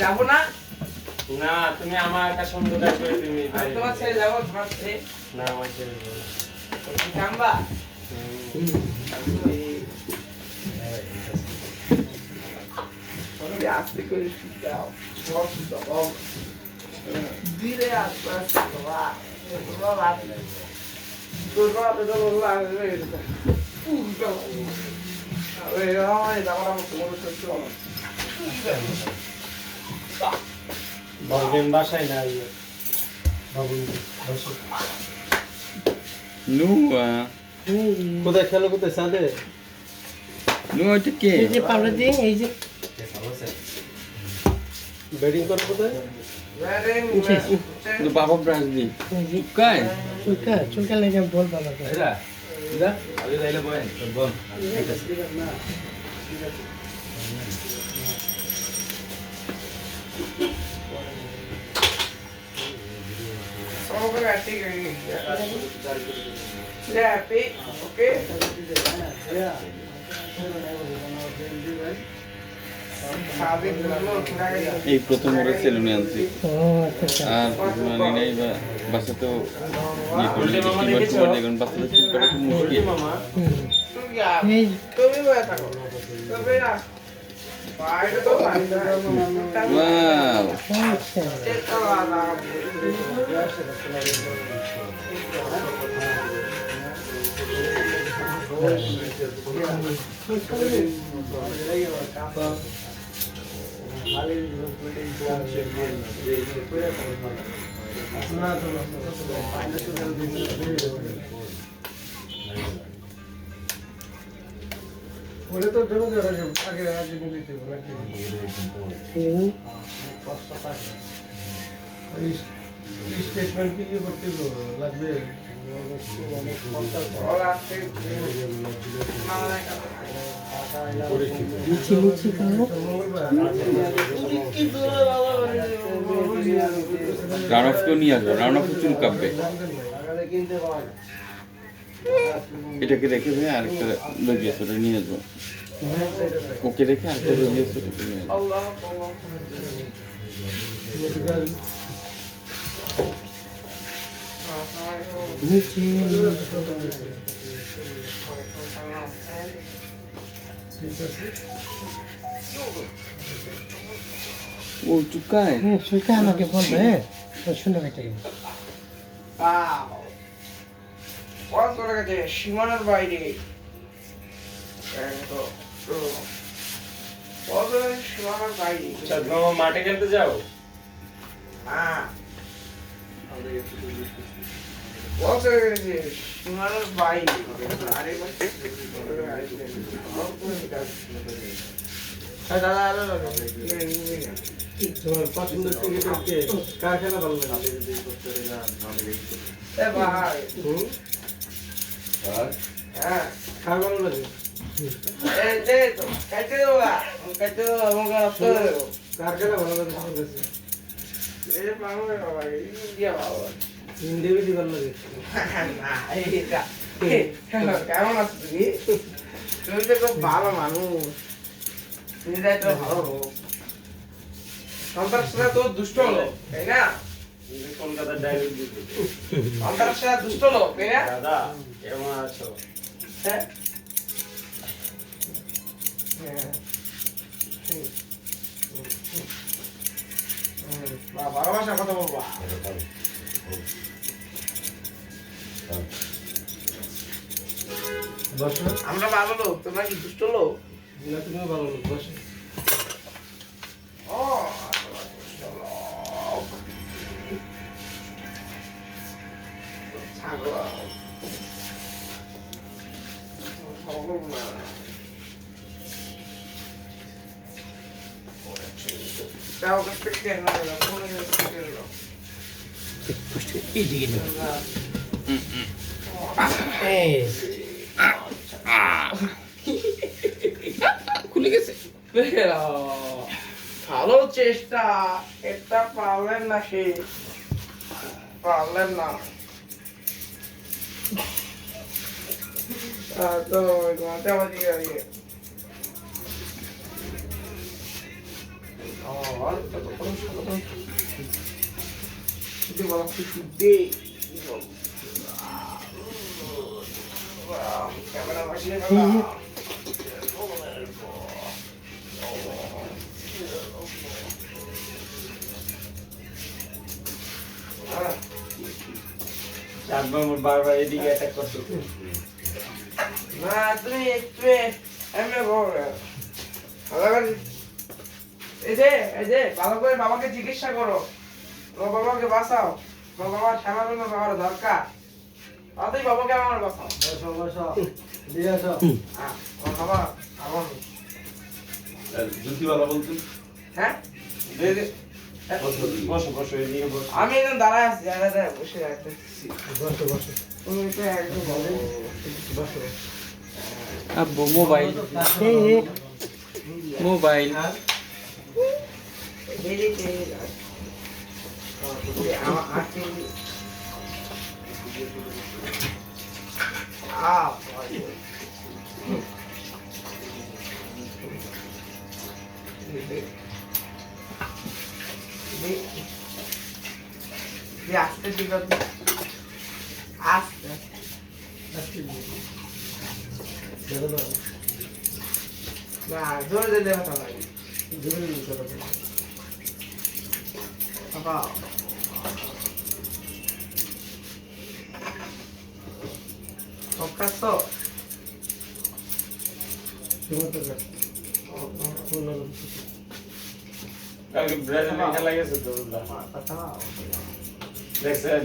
যাবো না? না তুমি আমার একটা সুন্দর করে তুমি আমি তোমার ছেড়ে যাবো, তোমার ছেড়ে না আমার ছেড়ে দাও না। তুমি কামবা? তুমি আস্তে করে যাও, ধীরে আস্তে আস্তে বাবা, বাবা তোর বাবা তো বললো বলবেন বাসায় না ইয়ে বাবু নুয়া কোথায় খেলো কোথায় সাদে নুয়া এটা কে এই যে পাউডার দিয়ে এই যে ব্যাটিং করো কোথায় তো বাবা ব্রাশ দি কাই চুলকা লেগে বল ভালো করে এরা এরা আগে যাইলে বলেন বল এই প্রথম ওরা সেলুনে আনছি আর মানে নেই বা বাসাতেও ইয়ে করলে কিবার দেখুন বাসাতে চুল কাটা খুব মুশকিল ওয়াও বলে তো দেখো আগে আগে নিতে স্টেটমেন্ট কি করতে লাগবে মিছি করো রান অফ কেউ নিয়ে আসবো রান অফ চুল কাঁপবে এটাকে রেখে ভাই আরেকটা লগিয়েছে ওটা নিয়ে আসবো ওকে রেখে আরেকটা লগিয়েছে ওটা নিয়ে আসবো মিছি ও চুকায় চুলকা আমাকে বলবে সুন্দর একটা সীমানার বাইরে সীমানার বাইরে মাঠে খেলতে যাও হ্যাঁ সীমানার বাইরে দাদা দাদা তোমার পছন্দের ক্রিকেটার কে কার খেলা ভালো লাগে এ ভাই হ্যাঁ কার ভালো লাগে এই যে তো কাইতে দেবা আমাকে আসতে দেবো কার খেলা ভালো লাগে তোমার কাছে এই পাগল বাবা ইন্ডিয়া বাবা ইন্ডিয়া বেশি ভালো লাগে না এইটা কেমন আছো তুমি তুমি তো খুব ভালো মানুষ তুমি তো একটা ভালো লোক সন্ত্রাসীরা তো দুষ্ট লোক তাই না কলকাতার ডাইরেক্ট সন্ত্রাসীরা দুষ্ট লোক তাই না দাদা কেমন আছো হ্যাঁ ভালোবাসার কথা বলবা বসো আমরা ভালো লোক তোমরা কি দুষ্ট লোক না তুমিও ভালো লোক বসো ও দুষ্ট লোক ছাগল ছাগল না যাও কাছে কেন না ফোনে কেন এইদিকে এই খুলে গেছে ভালো চেষ্টা এটা পারলেন না সে পারলেন না তো মাঝামাঝি ঘর কত শুধু বলা শুদ্ধি ক্যামেরা বসিয়ে বারবার এদিকে অ্যাটাক করছো না তুমি একটু এমনি এই যে ভালো করে বাবাকে চিকিৎসা করো তোমার বাবাকে বাঁচাও তোমার বাবার সেবার জন্য বাবার দরকার তাতেই বাবাকে আমার বাঁচাও দিয়ে আসো আমার বাবা আমার জ্যোতিবালা বলছেন হ্যাঁ বসো বসো এদিকে বসো আমি একদম দাঁড়ায় আছি দাঁড়ায় বসে রাখতেছি বসো বসো তুমি এটা একদম বলো বসো আব্বু মোবাইল মোবাইল আমার আজকে আস্তে ঠিক আছে আস্তে না জোরে দিলে কথা নাই বাবা তো কালকে ব্রাজিল খেলা গেছে তো দেখছেন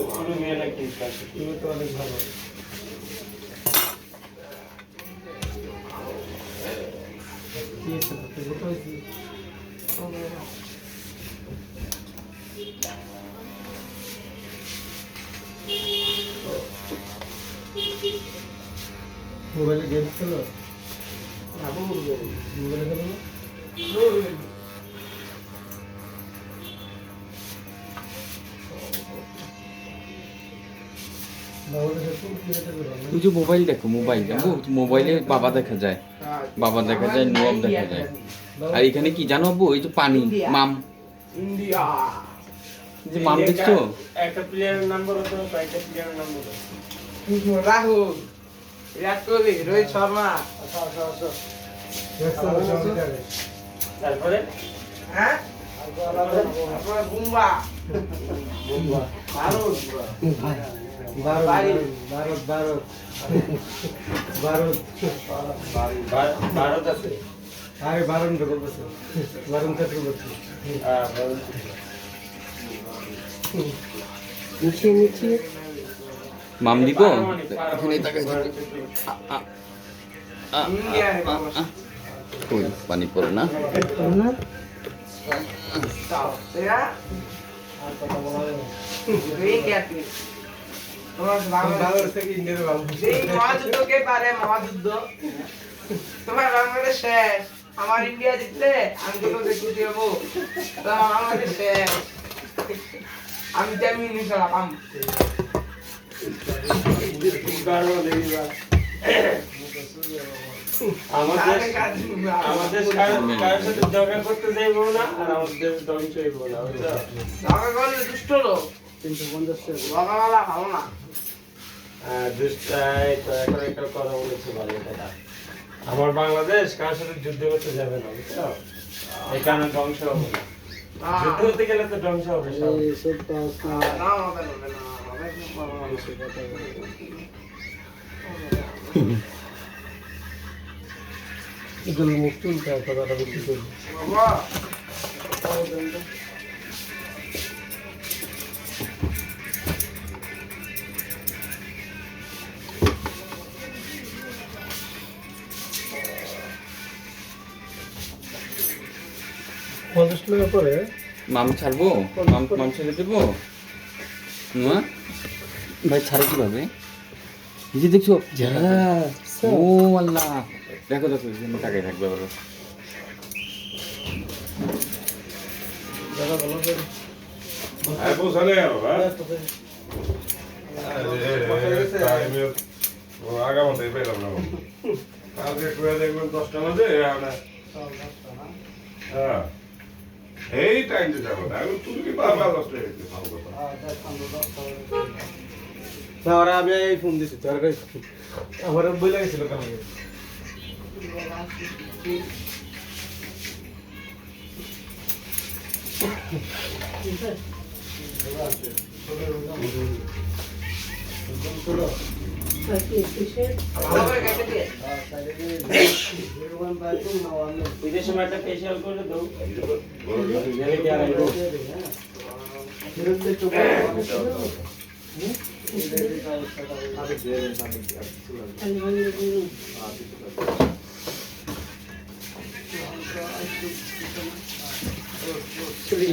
কোনো মেয়েটা কি কাছে তুমি তো অনেক ভালো মোবাইলে গেম খেলো মোবাইলে খেলো না তুই যে মোবাইল দেখো মোবাইল দেখো মোবাইলে বাবা দেখা যায় বাবা দেখা যায় নবাব দেখা যায় আর এখানে কি জানো আব্বু এই যে পানি মাম ইন্ডিয়া যে মাম দেখছো একটা প্লেয়ারের নাম বলো তো কয়েকটা প্লেয়ারের নাম বলো রাহুল বিরাট কোহলি রোহিত শর্মা তারপরে হ্যাঁ তারপরে বুম্বা ভারত ভারত আছে আরে বারণ বলতেছে বারণ চক্রবর্তী নিচে নিচে মাম দিব এখানে তাকাই ইন্ডিয়া কই পানি পড়ে না না ইন্ডিয়া তোমার বাংলাদেশ থেকে ইন্ডিয়ার বাংলাদেশ এই মহাযুদ্ধ কে পারে মহাযুদ্ধ তোমার বাংলাদেশ শেষ আমার ইন্ডিয়া জিতলে আমি তো দেখতে যাবো তোমার বাংলাদেশ শেষ আমি জামিন নিলাম আমাদের কারোর সাথে ঝগড়া করতে যাইবো না আর আমাদের ধ্বংস হইব না বুঝছো ঝগড়া করলে দুষ্ট লোক 350 ঝগড়াওয়ালা ভালো না দুষ্টাই তো এখন একটা কথা বলেছে ভালো কথা আমার বাংলাদেশ কারোর সাথে যুদ্ধ করতে যাবে না বুঝছো এই কারণে ধ্বংস হবে না যুদ্ধ করতে গেলে তো ধ্বংস হবে সব না হবে না হবে ভালো মানুষের কথা এগুলো মুখ চুলতে কথাটা বেশি করবো বাবা পঞ্চাশ টাকা পরে মাম ছাড়বো মাম ছেড়ে দেবো নুয়া ভাই ছাড়ে কিভাবে এই যে দেখছো যা ও আল্লাহ দেখো দেখো এখানে তাকাই থাকবে বলো দাদা ভালো করে Aí, vou usar ela, vai? ও আগামাতেই পেলাম না কালকে করে দেখবেন 10টা বাজে হ্যাঁ এই টাইম দিতে হবে না তুমি কি বাবা 10টা গেছে ভালো কথা না ওরা আমি এই ফোন দিছি তোর আমার বই লাগছিল কেন ভালো করে কেটে দিয়ে ঈদের সময় একটা ফেসিয়াল করে দাও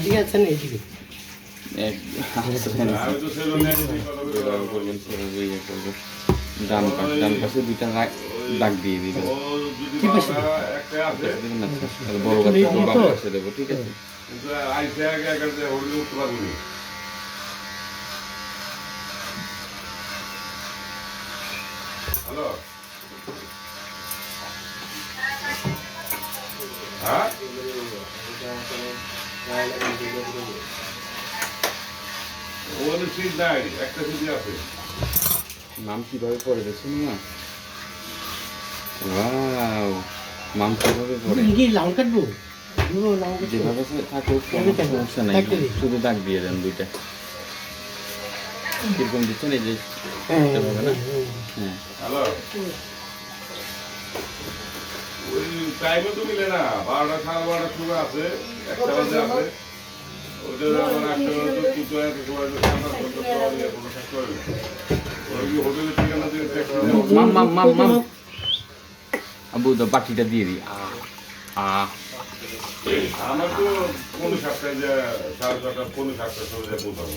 ঠিক আছে না এদিকে আমি তো সেলুনে করবেন সেভাবে ইয়ে করবো ডান পাশে দুইটা দাগ দিয়ে দিবেন ও যদি বাবা একটা আছে দেবেন না তাহলে বড় গাছ বাম পাশে দেবো ঠিক আছে কিন্তু আইসে আগে আগে হলে উঠতে পারবি হ্যালো হ্যাঁ ওদের সিট নাই একটা সিটই আছে নাম কিভাবে পড়ে দেখছেন না ওয়াও নাম কিভাবে পড়ে কি লাউ কাটবো যেভাবে থাকুক কোনো সমস্যা নাই শুধু দাগ দিয়ে দেন দুইটা কিরকম দিচ্ছেন এই যে এভাবে না হ্যাঁ হ্যালো ওই টাইমে তো মিলে না 12টা 12:30 সময় আছে 1টা বাজে আছে ওটা আমার 8টা বাজে তো কিছু একটা সময় ঠান্ডা করতে পারবে কোনো থাকতে পারবে ওই কি হোটেলে ঠিকানা দিয়ে মাম আবু তো বাটিটা দিয়ে দিই আমার তো কোনো সপ্তাহে যে 7:30 কোনো সপ্তাহে সময় যে পৌঁছাবো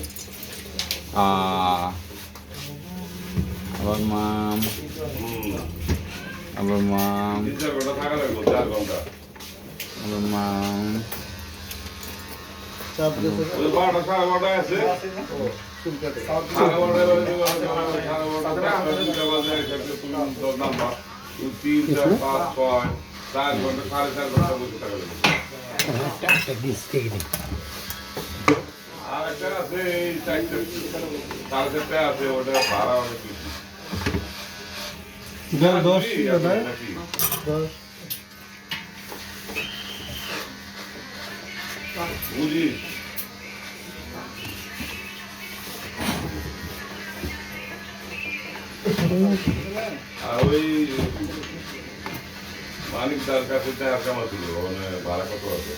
আবার মাম আবার মাম 3-4 ঘন্টা থাকা লাগবে 4 ঘন্টা আবার মাম ওই 12টা 12:30 আছে 4 ঘন্টা 4.5 ঘন্টা বসে থাকা লাগবে আর একটা আছে এই 4টা আছে ওটা ভাড়া অনেক বেশি 10 বুঝি আর ওই মানিক তার কাছে টাকা জমা ছিল মানে ভাড়া কত আছে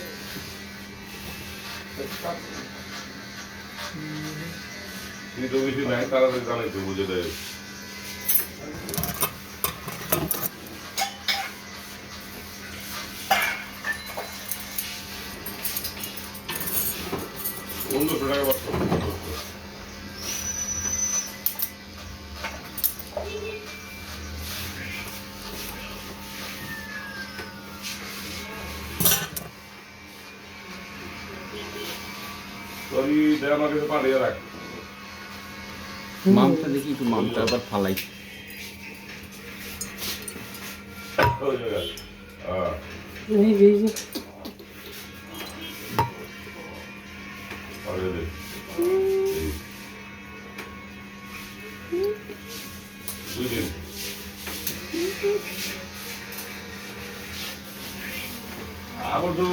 কিন্তু বেশি নাই তাড়াতাড়ি জানাইতে বুঝে দেয় $1500 সরি দেয় আমার কাছে পাঠিয়ে রাখ মামটা দেখি একটু মামটা আবার ফালাই ওই জায়গায় পাঠিয়ে দে দুই দিন আবার তো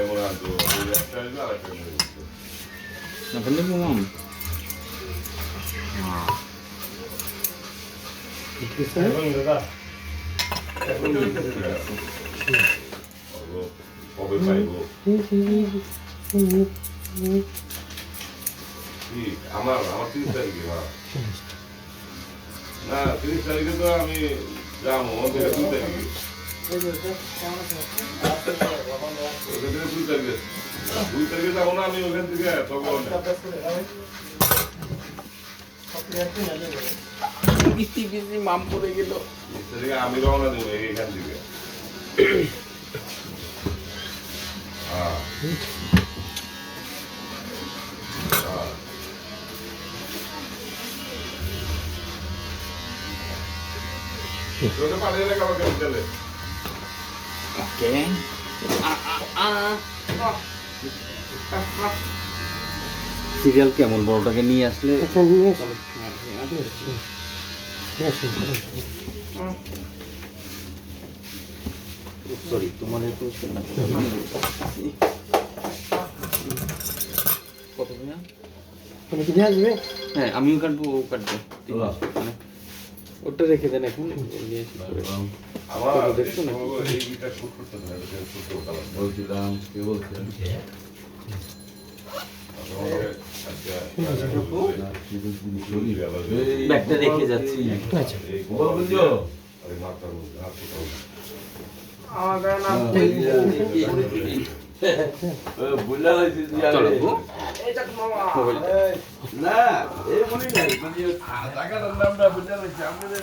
এমন আনতো একটা আসবে আর একটা না ফেলে দেবো মাম কবে পাইবো আমার 30 তারিখে না 30 তারিখে তো আমি যাবো 2 তারিখে 2 তারিখে যাবো না আমি ওখান থেকে তখন মাম পড়ে গেল আমি রওনা দেবো এখান থেকে তোকে পাঠিয়ে রেখে আমাকে চলে ওকে সিরিয়াল কেমন বড়টাকে নিয়ে আসলে সরি তোমার একটু কত ভাইয়া? হ্যাঁ আমিও কাটবো ও কাটবো ওটা রেখে দেন এখন নিয়ে এসে করে। আমার দেখছো না? এই গিটার শুট করতে না এটা শুট করতে হবে বলছিলাম কে বলছেন ব্যাগটা রেখে যাচ্ছি আমাদের নাম চলো গো। এটা মামা মোবাইল না এই বলি না টাকাটার নামটা বুঝতে পারছি আমাদের